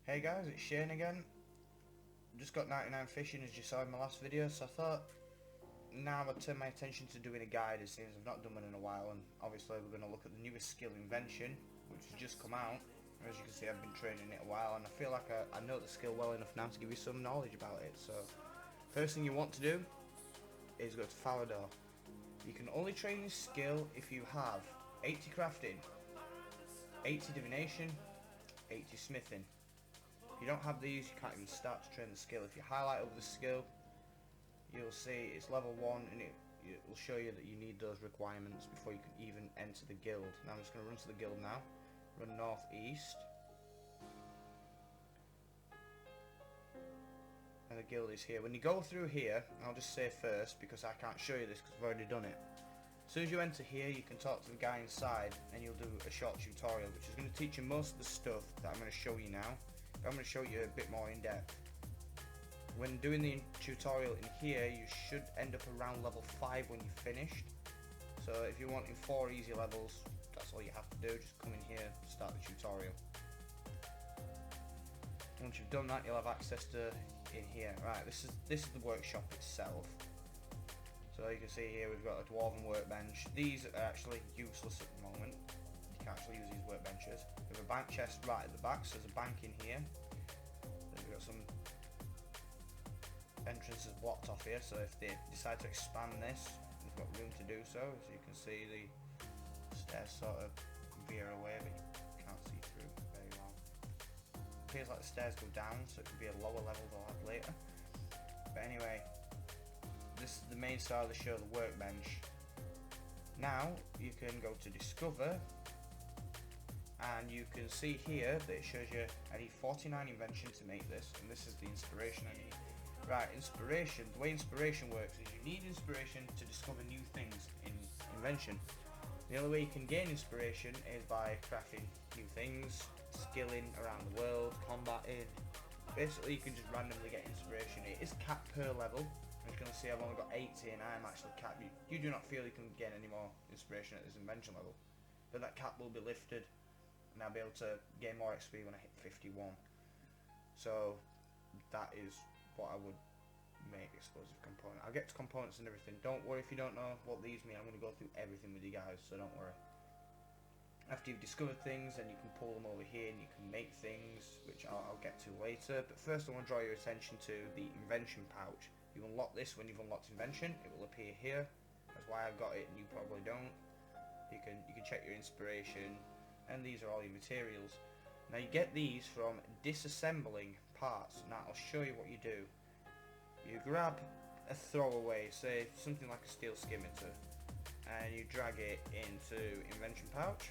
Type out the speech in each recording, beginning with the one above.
Hey guys, it's Shane again. Just got 99 fishing as you saw in my last video, so I thought now I'd turn my attention to doing a guide, as since I've not done one in a while, and obviously we're going to look at the newest skill, Invention, which has just come out. As you can see, I've been training it a while, and I feel like I know the skill well enough now to give you some knowledge about it. So first thing you want to do is go to Falador. You can only train this skill if you have 80 crafting, 80 divination, 80 smithing. If you don't have these, you can't even start to train the skill. If you highlight over the skill, you'll see it's level 1, and it will show you that you need those requirements before you can even enter the guild. Now I'm just going to run to the guild now. Run northeast. And the guild is here. When you go through here, I'll just say first, because I can't show you this because I've already done it. As soon as you enter here, you can talk to the guy inside, and you'll do a short tutorial, which is going to teach you most of the stuff that I'm going to show you now. I'm going to show you a bit more in depth. When doing the tutorial in here, you should end up around level 5 when you're finished. So if you're wanting 4 easy levels, that's all you have to do. Just come in here, start the tutorial. Once you've done that, you'll have access to in here. Right, this is the workshop itself. So you can see here we've got a dwarven workbench. These are actually useless at the moment. You can't actually use these workbenches. We have a bank chest right at the back, so there's a bank in here. Then we've got some entrances blocked off here, so if they decide to expand this, we've got room to do so. As you can see, the stairs sort of veer away, but you can't see through very well. Appears like the stairs go down, so it could be a lower level they'll have later. But anyway, this is the main style of the show, the workbench. Now you can go to discover, and you can see here that it shows you I need 49 invention to make this, and this is the inspiration I need. Right, inspiration. The way inspiration works is you need inspiration to discover new things in Invention. The only way you can gain inspiration is by crafting new things, skilling around the world, combating. Basically, you can just randomly get inspiration. It is capped per level. As you can see, I've only got 80 and I am actually capped. You do not feel you can gain any more inspiration at this Invention level, but that cap will be lifted, and I'll be able to gain more XP when I hit 51. So that is what I would make explosive component. I'll get to components and everything. Don't worry if you don't know what these mean. I'm going to go through everything with you guys, so don't worry. After you've discovered things, then you can pull them over here and you can make things, which I'll get to later. But first I want to draw your attention to the Invention pouch. You unlock this when you've unlocked Invention. It will appear here. That's why I've got it and you probably don't. You can check your inspiration, and these are all your materials. Now you get these from disassembling parts. Now I'll show you what you do. You grab a throwaway, say something like a steel skimmitter, and you drag it into Invention pouch,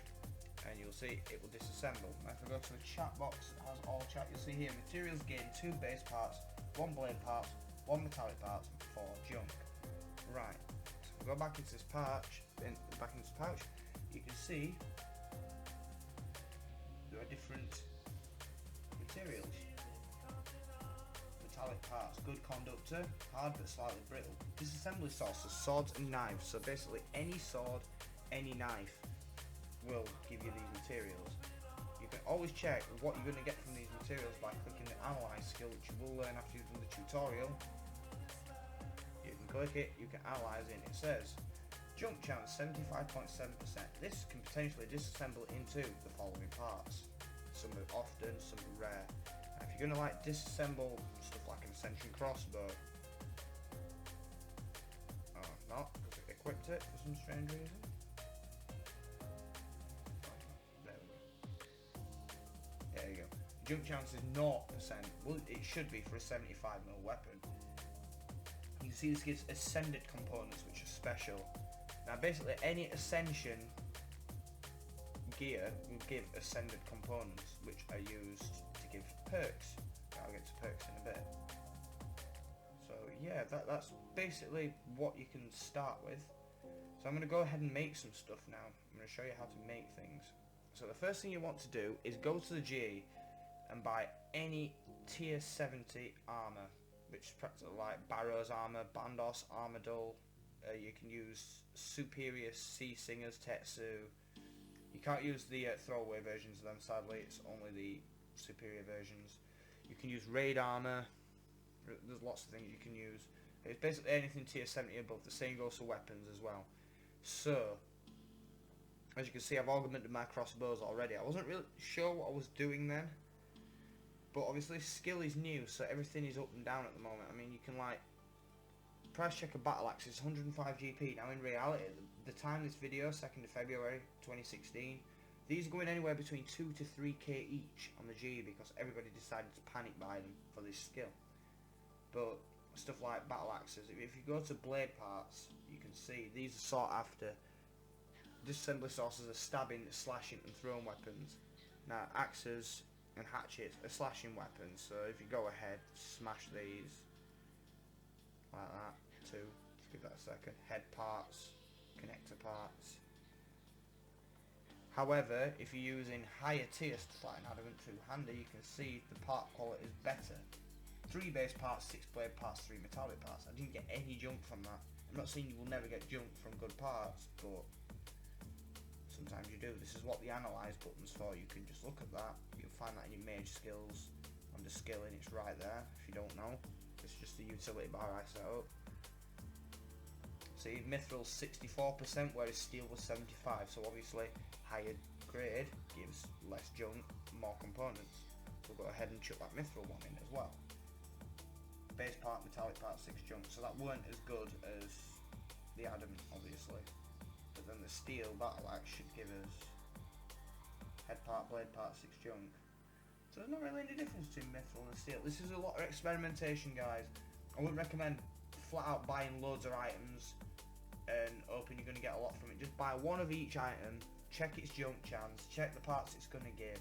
and you'll see it will disassemble. Now if I go to the chat box that has all chat, you'll see here materials gain 2 base parts, 1 blade parts, 1 metallic parts, and 4 junk. Right, so if we go back into this pouch, you can see there are different materials. Metallic parts, good conductor, hard but slightly brittle. Disassembly sources, swords and knives. So basically any sword, any knife will give you these materials. You can always check what you're going to get from these materials by clicking the analyze skill, which you will learn after you've done the tutorial. You can click it, you can analyze it, and it says junk chance 75.7%. This can potentially disassemble into the following parts. Some are often, some are rare. Now, if you're going to like disassemble stuff like an Ascension crossbow, not because it equipped it for some strange reason. There you go. Junk chance is 0%. Well, it should be for a 75mm weapon. You can see this gives ascended components, which are special. Now basically any ascension gear will give ascended components, which are used to give perks. I'll get to perks in a bit. So yeah, that's basically what you can start with. So I'm going to go ahead and make some stuff now. I'm going to show you how to make things. So the first thing you want to do is go to the GE and buy any tier 70 armor, which is practically like Barrow's armor, Bandos, Armadil. You can use Superior Sea Singers, Tetsu. You can't use the throwaway versions of them, sadly. It's only the superior versions. You can use raid armor. There's lots of things you can use. It's basically anything tier 70 above. The same goes for weapons as well. So, as you can see, I've augmented my crossbows already. I wasn't really sure what I was doing then, but obviously skill is new, so everything is up and down at the moment. I mean, you can like price check a battle axe is 105 GP. Now in reality, the time this video, 2nd of February 2016, these are going anywhere between 2 to 3k each on the G because everybody decided to panic buy them for this skill. But stuff like battle axes, if you go to blade parts, you can see these are sought after. Disassembly sources are stabbing, slashing and throwing weapons. Now axes and hatchets are slashing weapons, so if you go ahead, smash these like that. Just give that a second. Head parts, connector parts. However, if you're using higher tier stuff like an adamant two-hander, you can see the part quality is better. 3 base parts, 6 blade parts, 3 metallic parts. I didn't get any junk from that. I'm not saying you will never get junk from good parts, but sometimes you do. This is what the analyze button's for. You can just look at that. You'll find that in your mage skills. Under skilling, it's right there. If you don't know, it's just the utility bar I set up. See, mithril 64%, whereas steel was 75. So obviously, higher grade gives less junk, more components. So we'll go ahead and chuck that mithril one in as well. Base part, metallic part, 6 junk. So that weren't as good as the adamant, obviously. But then the steel battle axe should give us head part, blade part, 6 junk. So there's not really any difference between mithril and steel. This is a lot of experimentation, guys. I wouldn't recommend flat out buying loads of items and hoping you're going to get a lot from it. Just buy one of each item, check its junk chance, check the parts it's going to give,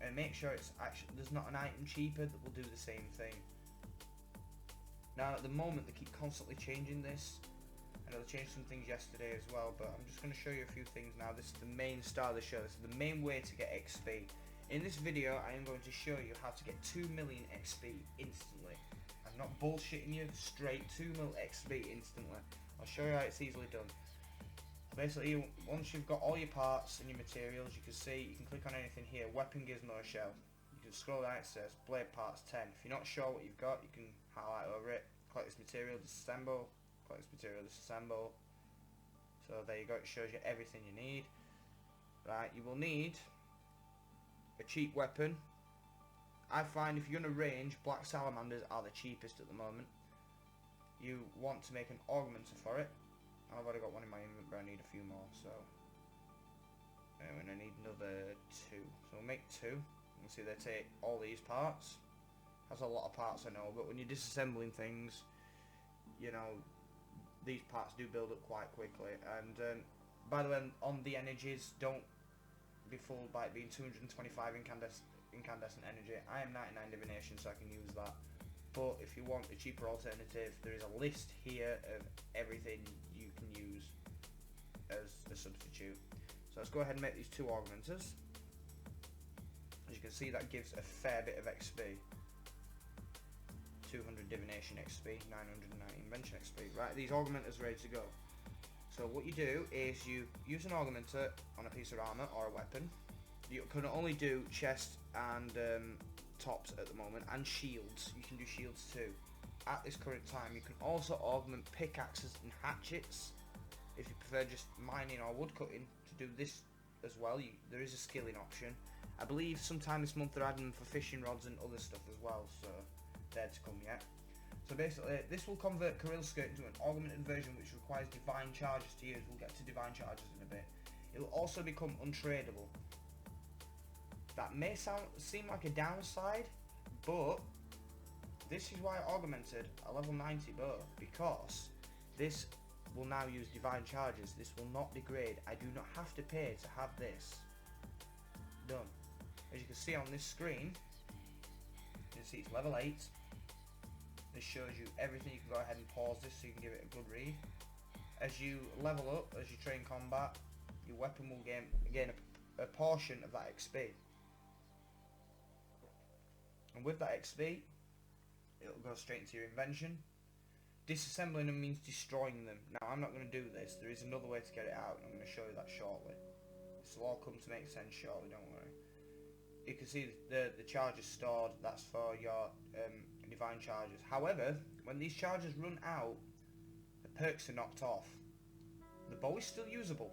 and make sure it's actually there's not an item cheaper that will do the same thing. Now at the moment they keep constantly changing this. I know they changed some things yesterday as well, but I'm just going to show you a few things now. This is the main star of the show. This is the main way to get XP. In this video I am going to show you how to get 2 million XP instantly. I'm not bullshitting you, straight 2 mil XP instantly. I'll show you how it's easily done. Basically, once you've got all your parts and your materials, you can see, you can click on anything here, weapon gizmo shell. You can scroll down, it says blade parts 10. If you're not sure what you've got, you can highlight over it, collect this material, disassemble, collect this material, disassemble. So there you go, it shows you everything you need. Right, you will need a cheap weapon. I find if you're going to range, black salamanders are the cheapest at the moment. You want to make an augmenter for it. I've already got one in my inventory, I need a few more, so and I need another 2. So we'll make 2. You can see they take all these parts. That's a lot of parts, I know, but when you're disassembling things, you know, these parts do build up quite quickly. And by the way, on the energies, don't be fooled by it being 225 incandescent energy. I am 99 divination, so I can use that. But if you want a cheaper alternative, there is a list here of everything you can use as a substitute. So let's go ahead and make these 2 augmenters. As you can see, that gives a fair bit of XP. 200 divination XP, 990 invention XP. Right, these augmenters are ready to go. So what you do is you use an augmenter on a piece of armor or a weapon. You can only do chest and tops at the moment, and shields. You can do shields too. At this current time, you can also augment pickaxes and hatchets. If you prefer just mining or woodcutting to do this as well, there is a skilling option. I believe sometime this month they're adding them for fishing rods and other stuff as well, so they're to come yet. So basically, this will convert Kirill Skirt into an augmented version which requires divine charges to use. We'll get to divine charges in a bit. It will also become untradeable. That may seem like a downside, but this is why I augmented a level 90 bow, because this will now use divine charges. This will not degrade. I do not have to pay to have this done. As you can see on this screen, you can see it's level 8. This shows you everything. You can go ahead and pause this so you can give it a good read. As you level up, as you train combat, your weapon will gain a portion of that XP. And with that XP, it'll go straight into your invention. Disassembling them means destroying them. Now, I'm not going to do this. There is another way to get it out, and I'm going to show you that shortly. This will all come to make sense shortly, don't worry. you can see the charges stored. That's for your divine charges. However, when these charges run out, the perks are knocked off. The bow is still usable.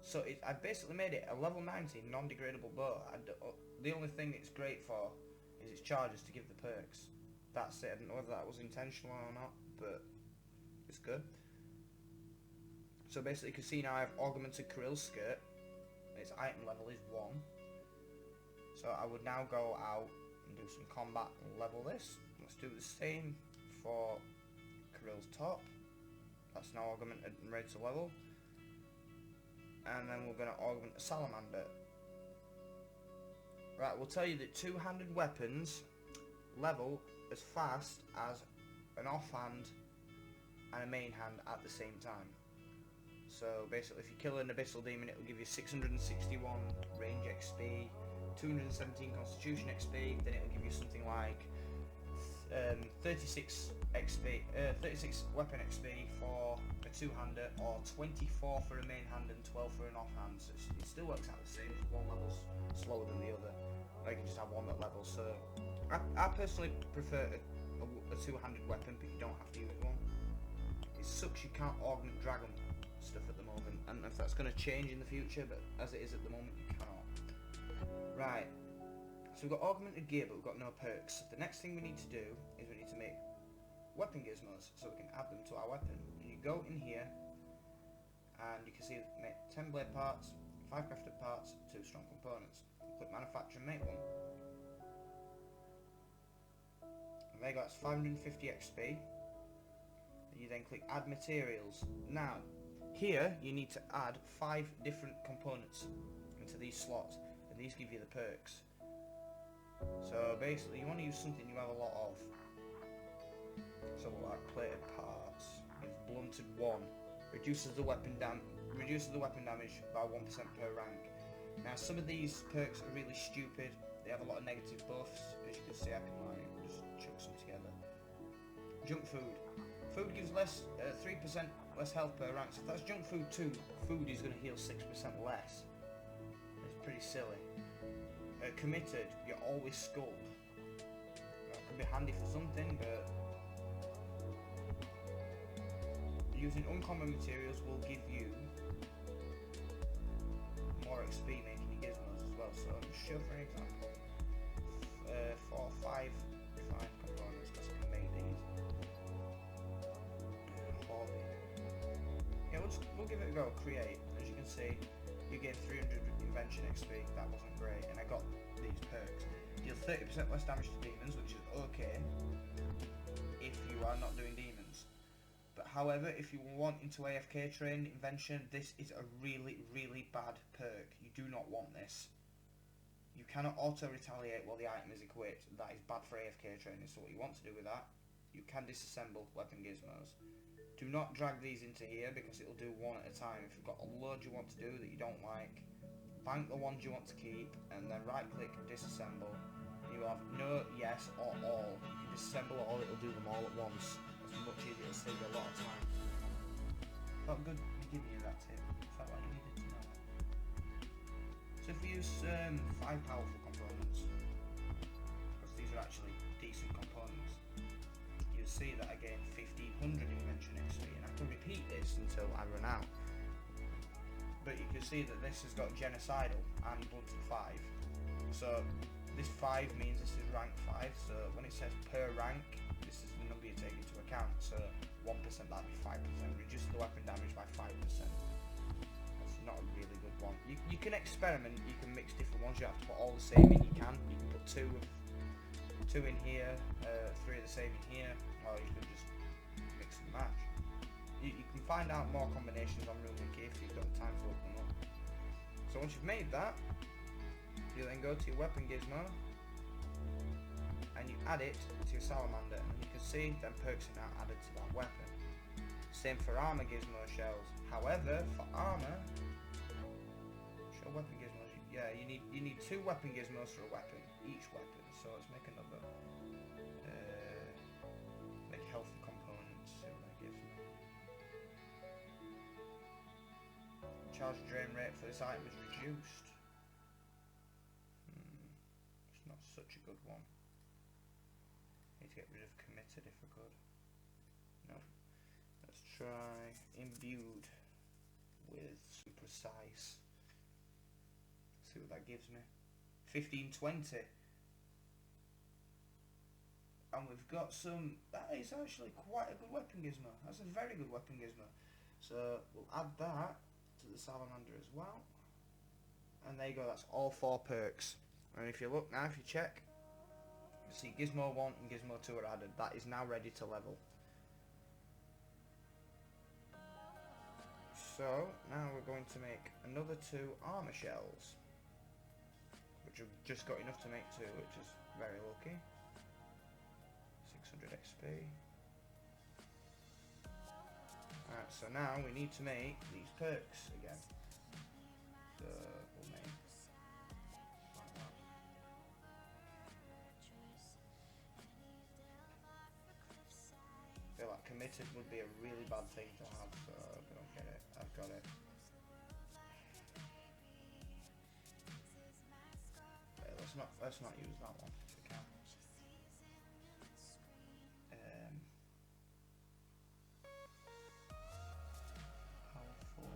So I basically made it a level 90 non-degradable bow. The only thing it's great for is its charges to give the perks. That's it. I don't know whether that was intentional or not, but it's good. So basically you can see now I have augmented Krill skirt. Its item level is 1. So I would now go out and do some combat and level this. Let's do the same for Krill's top. That's now augmented and ready to level. And then we're going to augment a salamander. Right, we'll tell you that two-handed weapons level as fast as an offhand and a main hand at the same time. So basically if you kill an abyssal demon, it will give you 661 range XP, 217 constitution XP, then it will give you something like 36 XP, 36 weapon XP for a two-hander, or 24 for a main hand and 12 for an offhand. So it still works out the same. One level's slower than the other. Or you can just have one that levels. So I personally prefer a two-handed weapon, but you don't have to use one. It sucks you can't augment dragon stuff at the moment, and if that's going to change in the future, but as it is at the moment, you cannot. Right. So we've got augmented gear, but we've got no perks. The next thing we need to do is we need to make weapon gizmos, so we can add them to our weapon. And you go in here, and you can see make 10 blade parts, 5 crafted parts, 2 strong components. Click manufacture and make one. And there you go, that's 550 XP. And you then click add materials. Now, here you need to add 5 different components into these slots, and these give you the perks. So basically you want to use something you have a lot of. So like plated parts, gives blunted 1, reduces the weapon damage by 1% per rank. Now some of these perks are really stupid, they have a lot of negative buffs. As you can see, I can like just chuck some together. Junk food. Food gives 3% less health per rank, so if that's junk food too, food is going to heal 6% less. It's pretty silly. Committed, you're always skulled. That could be handy for something, but using uncommon materials will give you more XP making your gizmos as well. So I'll just show for an example. 5 components, because I can make these. Hobby. Yeah, we'll give it a go. Create. As you can see, you get 300 Invention XP. That wasn't great, and I got these perks. Deal 30% less damage to demons, which is okay if you are not doing demons. But however, if you want into AFK train Invention, this is a really, really bad perk. You do not want this. You cannot auto-retaliate while the item is equipped. That is bad for AFK training, so what you want to do with that, you can disassemble weapon gizmos. Do not drag these into here, because it'll do one at a time. If you've got a load you want to do that you don't like, bank the ones you want to keep, and then right-click disassemble. You have no, yes, or all. You can disassemble all, it'll do them all at once. It's much easier, it'll save you a lot of time. Felt good giving you that tip. Felt like you needed to know. So if we use 5 powerful components, because these are actually decent components, you'll see that I gain 1500 Invention XP, and I can repeat this until I run out. But you can see that this has got genocidal and blunted 5. So this 5 means this is rank 5, so when it says per rank, this is the number you take into account. So 1%, that'd be 5%. Reduce the weapon damage by 5%. That's not a really good one. You can experiment, you can mix different ones. You have to put all the same in, you can put 2 in here, 3 of the same in here, or you can just mix and match. You can find out more combinations on RuneWiki if you've got the time to look them up. So once you've made that, you then go to your weapon gizmo and you add it to your salamander, and you can see then perks are now added to that weapon. Same for armor gizmo shells. However, for armor, show weapon gizmos. Yeah, you need 2 weapon gizmos for a weapon, each weapon. So let's make another. Make health components. See what that gives me. Charge drain rate for this item is reduced. good one. Need to get rid of committed if I could. No. Let's try imbued with some precise. See what that gives me. 1520. And we've got some. That is actually quite a good weapon gizmo. That's a very good weapon gizmo. So we'll add that to the salamander as well. And there you go. That's all 4 perks. And if you look now, if you check, you see Gizmo 1 and Gizmo 2 are added. That is now ready to level. So now we're going to make another 2 armor shells, which have just got enough to make 2, which is very lucky. 600 XP. Alright, so now we need to make these perks again. So we'll make like that. I feel like committed would be a really bad thing to have, so I don't get it. I've got it. Okay, let's not use that one if we can. Powerful.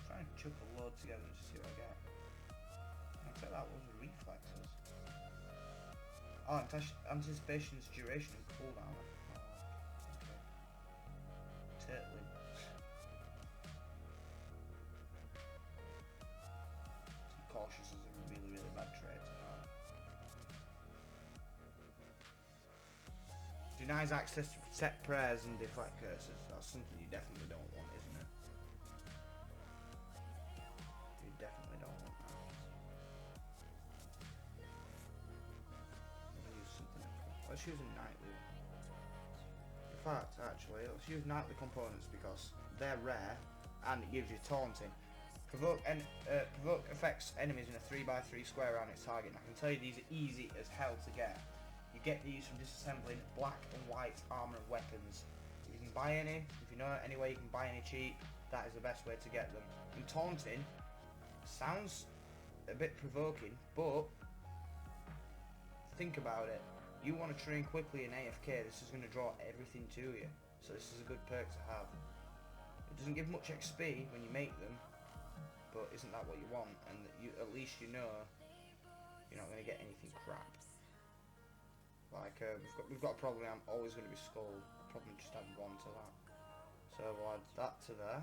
Try and chuck a load together to see what I get. I'll take that was reflexes. Oh, anticipation's duration and cooldown. Oh, okay. Turtling. Cautious is a really bad trait to have. Denies access to protect prayers and deflect curses. That's something you definitely don't want, isn't it? You definitely don't want that. Let's use something else. Let's use a nightly. In fact, actually, let's use nightly components because they're rare and it gives you taunting. Provoke affects enemies in a 3x3 square around its target. And I can tell you these are easy as hell to get. You get these from disassembling black and white armor and weapons. If you can buy any, if you know any way you can buy any cheap, that is the best way to get them. And taunting sounds a bit provoking, but think about it. You want to train quickly in AFK, this is going to draw everything to you. So this is a good perk to have. It doesn't give much XP when you make them, but isn't that what you want? And you, at least you know you're not going to get anything crap. Like we've got a problem. I'm always going to be skulled. I'll probably just add 1 to that. So we'll add that to there,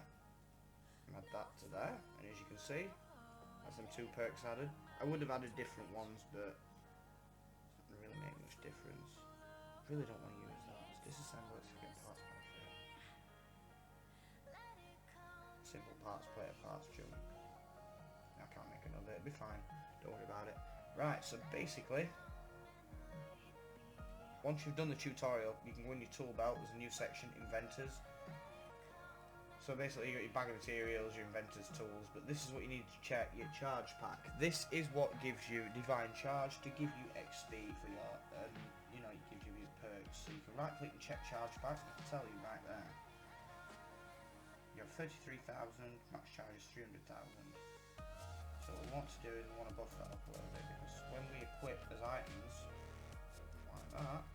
and add that to there. And as you can see, that's them 2 perks added. I would have added different ones, but it doesn't really make much difference. I really don't want to use that. Let's disassemble it to get parts back here. Simple parts, player parts, junk. I can't make another. It'll be fine. Don't worry about it. Right. So basically, once you've done the tutorial, you can go in your tool belt. There's a new section, Inventors. So basically, you got your bag of materials, your Inventors tools, but this is what you need to check, your charge pack. This is what gives you Divine Charge to give you XP for your, you know, it gives you these perks. So you can right click and check charge pack, I can tell you right there. You have 33,000, max charge is 300,000. So what we want to do is we want to buff that up a little bit, because when we equip as items, like that,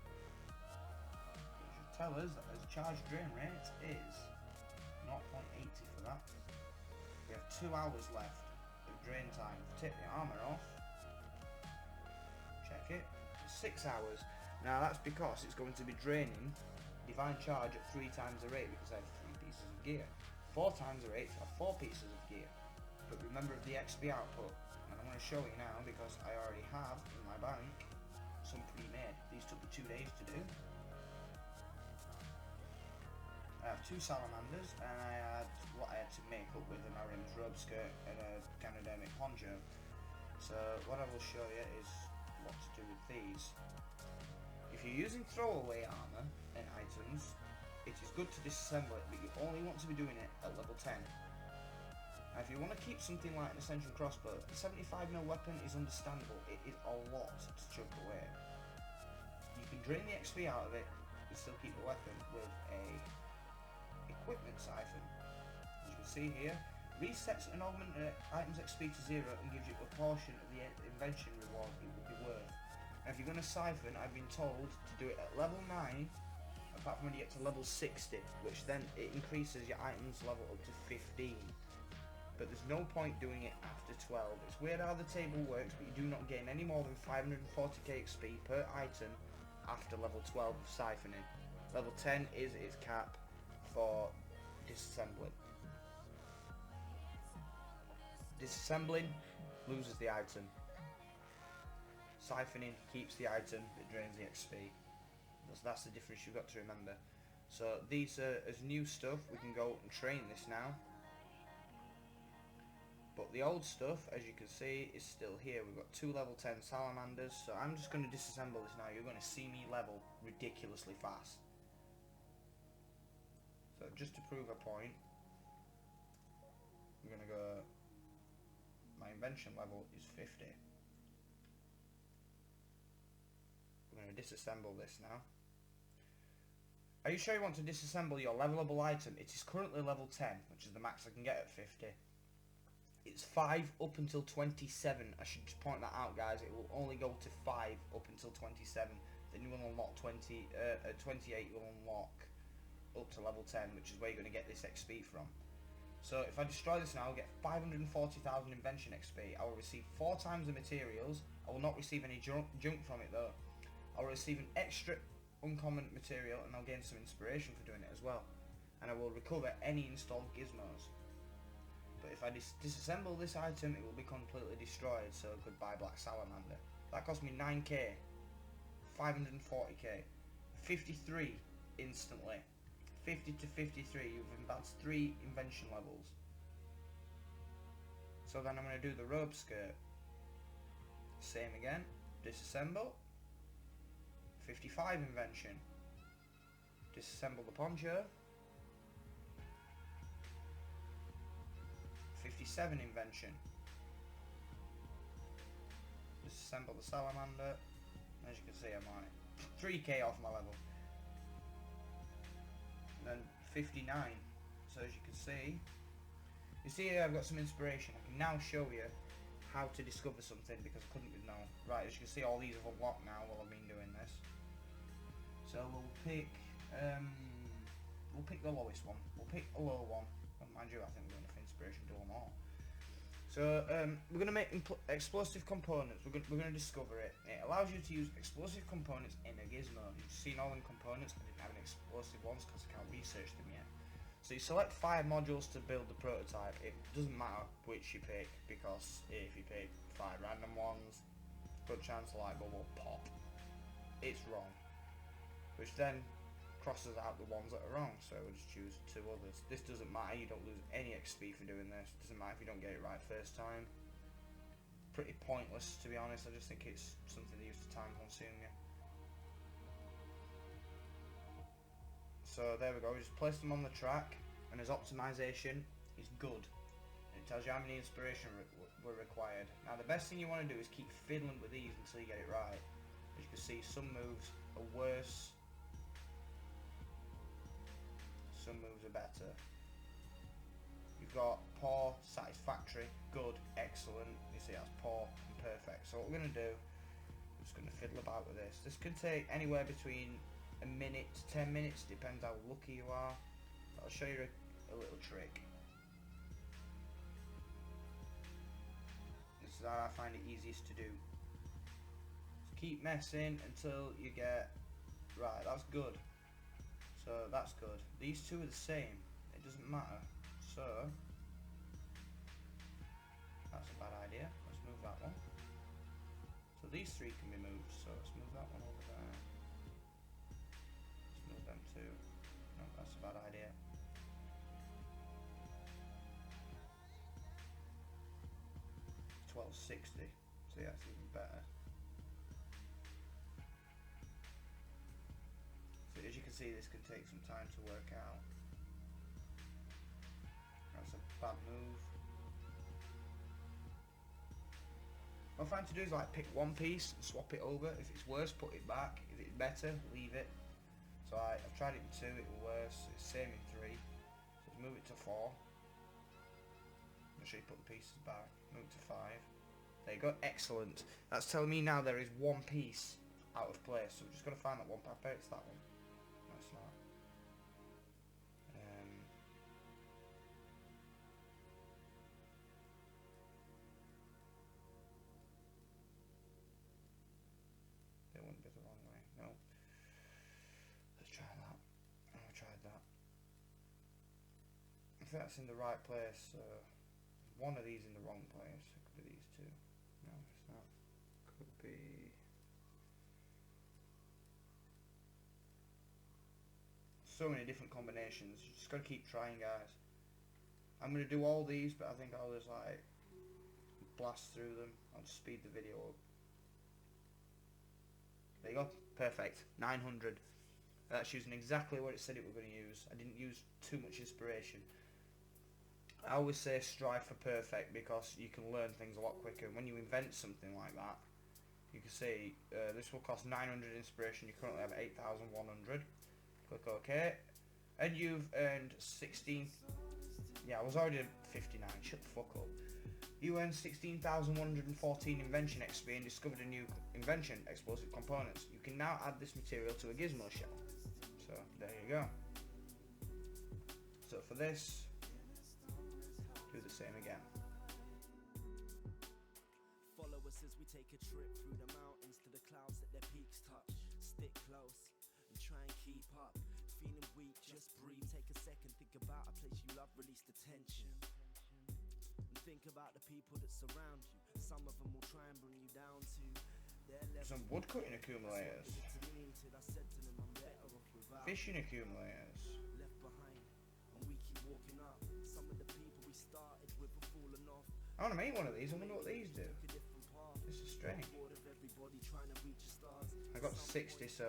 it should tell us that the charge drain rate is 0.80 for that. We have 2 hours left of drain time. If we take the armour off, check it, it's 6 hours. Now that's because it's going to be draining Divine Charge at 3 times the rate, because I have 3 pieces of gear. 4 times the rate, I have 4 pieces of gear. But remember the XP output, and I'm going to show you now because I already have in my bank some pre-made. These took me 2 days to do. I have 2 salamanders, and I had what I had to make up with an Arim's robe skirt and a Ganodermic poncho. So what I will show you is what to do with these. If you're using throwaway armour and items, it is good to disassemble it, but you only want to be doing it at level 10. Now if you want to keep something like an Ascension crossbow, a 75mm weapon is understandable, it is a lot to chuck away. You can drain the XP out of it and still keep the weapon with a equipment siphon. As you can see here, resets an augmented item's XP to 0 and gives you a portion of the invention reward it will be worth. Now if you're going to siphon, I've been told to do it at level 9, apart from when you get to level 60, which then it increases your item's level up to 15. But there's no point doing it after 12. It's weird how the table works, but you do not gain any more than 540k XP per item after level 12 of siphoning. Level 10 is its cap for disassembling. Disassembling loses the item. Siphoning keeps the item, it drains the XP. That's the difference you've got to remember. So these are as new stuff. We can go and train this now. But the old stuff, as you can see, is still here. We've got 2 level 10 salamanders, so I'm just going to disassemble this now. You're going to see me level ridiculously fast. So just to prove a point, we're going to go, my invention level is 50. We're going to disassemble this now. Are you sure you want to disassemble your levelable item? It is currently level 10, which is the max I can get at 50. It's 5 up until 27. I should just point that out, guys. It will only go to 5 up until 27. Then you will unlock 28. You will unlock up to level 10, which is where you're going to get this XP from. So if I destroy this now, I'll get 540,000 invention XP. I will receive 4 times the materials. I will not receive any junk from it though. I will receive an extra uncommon material, and I'll gain some inspiration for doing it as well. And I will recover any installed gizmos. But if I disassemble this item, it will be completely destroyed, so goodbye Black Salamander. That cost me 9k, 540k, 53 instantly, 50 to 53, that's 3 invention levels. So then I'm going to do the robe skirt, same again, disassemble, 55 invention, disassemble the poncho, 57 invention, disassemble the salamander. As you can see, I'm on it, 3k off my level, and then 59. So as you can see here I've got some inspiration. I can now show you how to discover something, because I couldn't have known. Right, as you can see, all these have unlocked now while I've been doing this. So we'll pick the lowest one. We'll pick a low one. Mind you, I think we're going to inspiration do them all. So we're going to make explosive components. We're going to discover it. It allows you to use explosive components in a gizmo. You've seen all them components. I didn't have any explosive ones because I can't research them yet. So you select 5 modules to build the prototype. It doesn't matter which you pick, because if you pick 5 random ones, good chance the light bulb will pop. It's wrong. Which then crosses out the ones that are wrong, so we'll just choose 2 others. This doesn't matter, you don't lose any XP for doing this. Doesn't matter if you don't get it right first time. Pretty pointless, to be honest. I just think it's something that used to time consume you. So there we go, we just place them on the track, and as optimization is good. And it tells you how many inspiration were required. Now the best thing you want to do is keep fiddling with these until you get it right. As you can see, some moves are worse, some moves are better. You've got poor, satisfactory, good, excellent. You see that's poor and perfect. So what we're going to do, I'm just going to fiddle about with this. This can take anywhere between a minute to 10 minutes, depends how lucky you are. I'll show you a little trick. This is how I find it easiest to do. Just keep messing until you get right. That's good. So that's good. These 2 are the same. It doesn't matter. So that's a bad idea. Let's move that one. So these 3 can be moved. So let's move that one over there. Let's move them 2. No, that's a bad idea. It's 1260. So yeah, that's even better. So as you can see, this can take some time to work out. That's a bad move. What I find to do is like pick one piece and swap it over. If it's worse, put it back. If it's better, leave it. So I've tried it in 2, it was worse. It's same in 3. So let's move it to 4. Make sure you put the pieces back. Move to 5. There you go. Excellent. That's telling me now there is one piece out of place. So we're just going to find that one. I bet it's that one. No, it's not. It wouldn't be the wrong way. No. Let's try that. Oh, I tried that. I think that's in the right place. One of these in the wrong place. It could be these two. No, it's not. Could be. So many different combinations. You just gotta keep trying, guys. I'm gonna do all these, but I think I'll just like blast through them. I'll just speed the video up. There you go. Perfect. 900. That's using exactly what it said it were going to use. I didn't use too much inspiration. I always say strive for perfect because you can learn things a lot quicker. When you invent something like that, you can see this will cost 900 inspiration. You currently have 8,100. Click OK. And you've earned 16. Yeah, I was already at 59. Shut the fuck up. You earned 16,114 invention XP and discovered a new invention, explosive components. You can now add this material to a gizmo shell. So there you go. So for this, do the same again. Follow us as we take a trip through the mountains to the clouds that their peaks touch. Stick close and try and keep up. Feeling weak, just breathe. Take a second, think about a place you love, release the tension. Think about the people that surround you. Some of them will try and bring you down to their level. Some wood cutting accumulators. Fishing accumulators. Left behind, and we keep walking up. Some of the people we started with are falling off. I want to make one of these. I wonder what these do. This is strange. I got 60, so.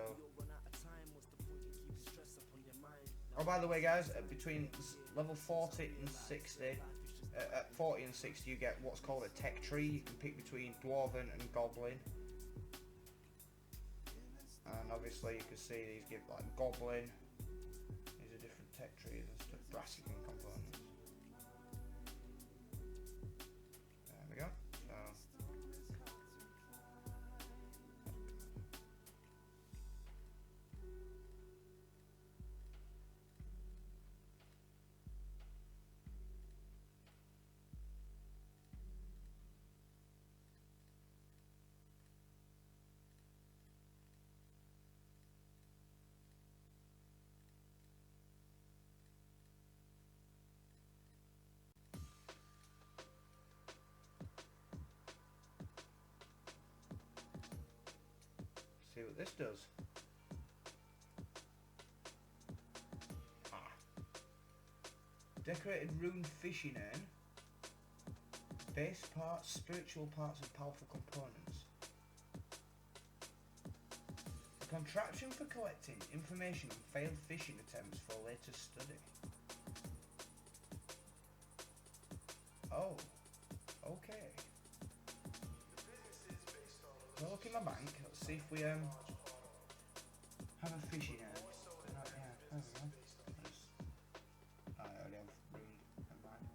Oh, by the way, guys, between level 40 and 60. At 40 and 60 you get what's called a tech tree. You can pick between Dwarven and Goblin. And obviously you can see these give like Goblin. These are different tech trees and stuff. Brassican components. There we go. So see what this does. Decorated rune fishing urn. Base parts, spiritual parts and powerful components. A contraption for collecting information on failed fishing attempts for later study. Oh, okay. So look in my bank, let's see if we have a fishing urn. I already have room in mine.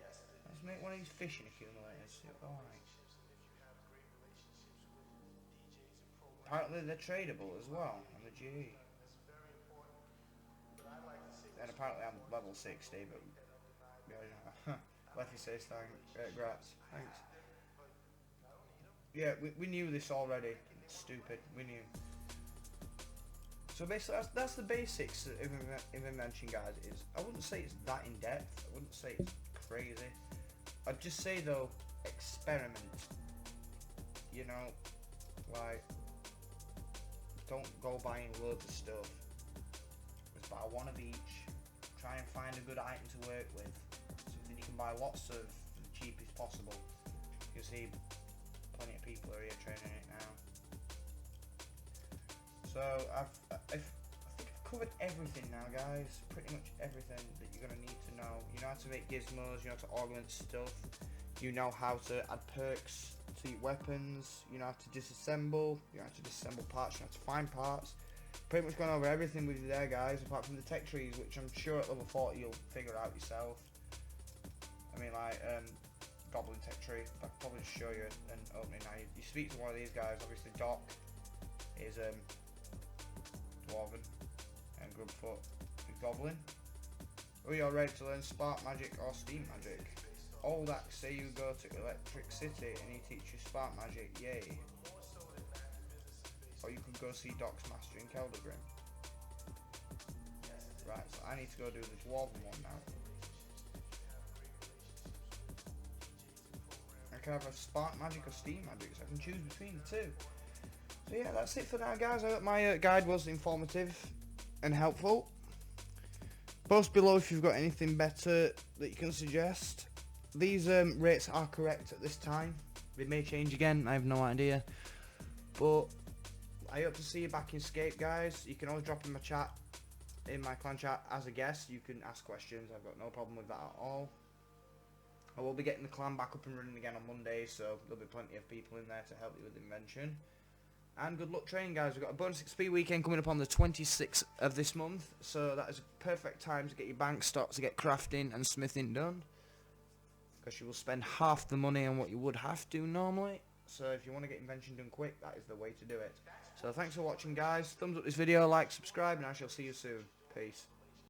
Let's make one of these fishing accumulators. Alright. Apparently they're tradable as well on the GE. And apparently I'm level 60, but Leffy says thanks. Grats. Thanks. Yeah, we knew this already. It's stupid. We knew. So basically, that's the basics of Invention, guys. I wouldn't say it's that in depth. I wouldn't say it's crazy. I'd just say though, experiment. You know, like, don't go buying loads of stuff. Just buy one of each. Try and find a good item to work with. Something you can buy lots of for the cheapest possible. You see, plenty of people are here training it now. So I think I've covered everything now, guys. Pretty much everything that you're gonna need to know. You know how to make gizmos. You know how to augment stuff. You know how to add perks to your weapons. You know how to disassemble. You know how to disassemble parts. You know how to find parts. Pretty much gone over everything with you there, guys. Apart from the tech trees, which I'm sure at level 40 you'll figure out yourself. I mean, like, Goblin Tech Tree. I'll probably just show you an opening now. You speak to one of these guys, obviously Doc is Dwarven and Grubfoot is Goblin. Are you all ready to learn Spark Magic or Steam Magic? Old Axe say you go to Electric City and he teaches you Spark Magic, yay. Or you could go see Doc's Master in Keldagrim. Right, so I need to go do the Dwarven one now. I can have a Spark Magic or Steam Magic, so I can choose between the two. So yeah, that's it for now, guys. I hope my guide was informative and helpful. Post below if you've got anything better that you can suggest. These rates are correct at this time. They may change again, I have no idea. But I hope to see you back in Scape, guys. You can always drop in my chat, in my clan chat as a guest. You can ask questions, I've got no problem with that at all. I will be getting the clan back up and running again on Monday, so there'll be plenty of people in there to help you with Invention. And good luck training, guys. We've got a bonus XP weekend coming up on the 26th of this month, so that is a perfect time to get your bank stock to get crafting and smithing done, because you will spend half the money on what you would have to normally. So if you want to get Invention done quick, that is the way to do it. So thanks for watching, guys. Thumbs up this video, like, subscribe, and I shall see you soon. Peace.